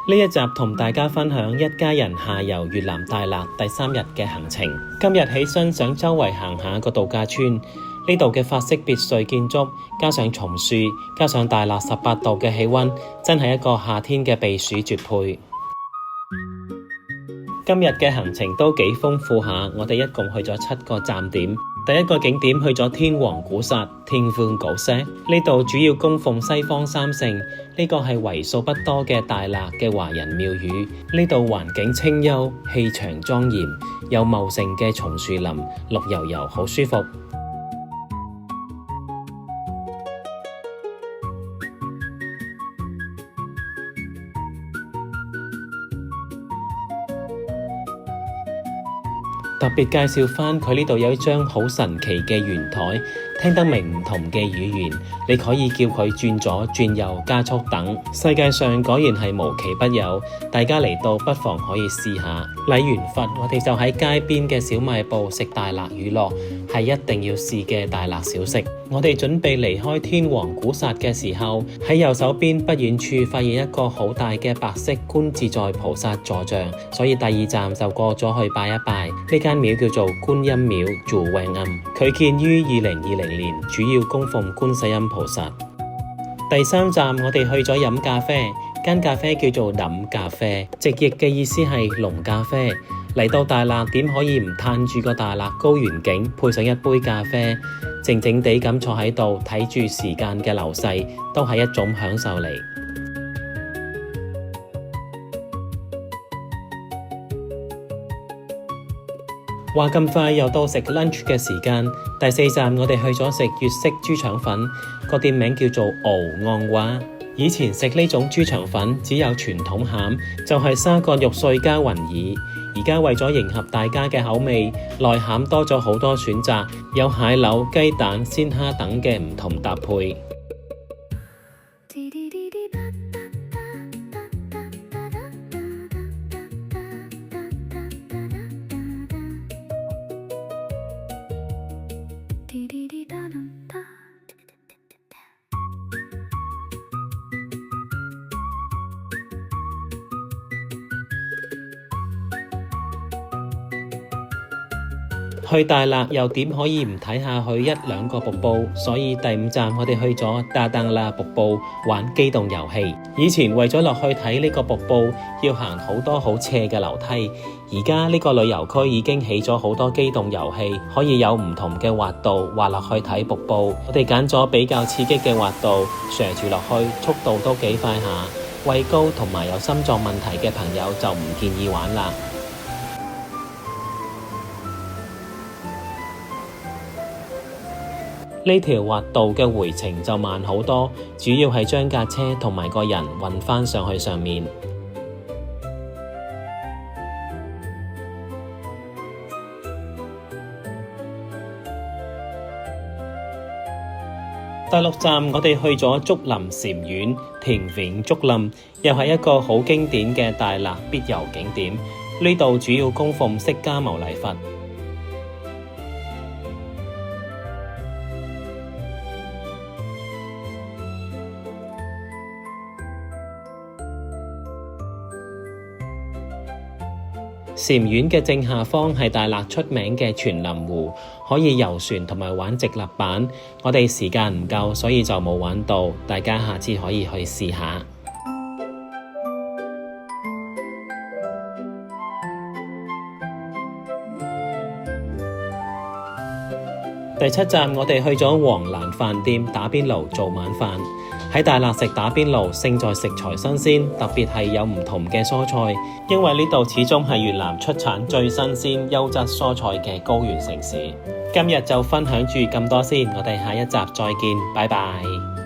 呢一集同大家分享一家人下遊越南大辣第3日嘅行程。今日起身想周圍行下個度假村，呢度嘅法式別墅建築，加上松樹，加上大辣18度嘅氣溫，真係一個夏天嘅避暑絕配。今日嘅行程都幾豐富下，我哋一共去咗7個站點。第一個景點去咗天王古剎 Thiên Vương Cổ Sát，呢度主要供奉西方三聖，呢個係為數不多嘅大辣嘅華人廟宇。呢度環境清幽，氣場莊嚴，有茂盛嘅松樹林，綠油油，好舒服。特別介紹返佢呢度有一張好神奇嘅圓台，聽得明唔同嘅語言，你可以叫佢轉左、轉右、加速等。世界上果然係無奇不有，大家嚟到不妨可以試下。禮完佛，我哋就喺街邊嘅小賣部食大辣乳酪，係一定要試嘅大辣小食。我哋準備離開天王古剎嘅時候，喺右手邊不遠處發現一個好大嘅白色觀自在菩薩坐像，所以第2站就過咗去拜一拜。呢間廟叫做觀音廟 Chùa Quan Âm，佢建於2020年，主要供奉觀世音菩薩。第3站我哋去咗飲咖啡，間咖啡叫做飲咖啡，直譯嘅意思係濃咖啡。嚟到大辣點可以唔嘆住個大辣高原景，配上一杯咖啡，靜靜地咁坐喺度睇住時間嘅流逝，都係一種享受嚟。話咁快又到食 lunch 嘅時間，第4站我哋去咗食粵式豬腸粉，個店名叫做敖安蛙。以前食呢種豬腸粉只有傳統餡，就係沙葛肉碎加雲耳。而家為咗迎合大家嘅口味，內餡多咗好多選擇，有蟹柳、雞蛋、鮮蝦等嘅唔同搭配。去大辣又點可以唔睇下去1-2個瀑布，所以第5站我哋去咗大當辣瀑布玩機動遊戲。以前為咗落去睇呢個瀑布要行好多好斜嘅樓梯，而家呢個旅遊區已經起咗好多機動遊戲，可以有唔同嘅滑道滑落去睇瀑布。我哋揀咗比較刺激嘅滑道，斜住落去，速度都幾快下。畏高同埋有心臟問題嘅朋友就唔建議玩啦。呢條滑道嘅回程就慢好多，主要係將架車同埋個人運返上去上面。第6站我哋去咗竹林禪院 Thiền Viện Trúc Lâm，又係一個好經典嘅大辣必遊景點。呢度主要供奉釋迦牟尼佛。禪院嘅正下方係大辣出名嘅全林湖，可以遊船同埋玩直立板。我哋時間唔夠，所以就冇玩到，大家下次可以去試下。第7站我哋去咗黃蘭飯店打邊爐做晚飯。喺大辣食打邊爐，勝在食材新鮮，特別係有唔同嘅蔬菜，因為呢度始終係越南出產最新鮮、優質蔬菜嘅高原城市。今日就分享住咁多先，我哋下一集再見，拜拜。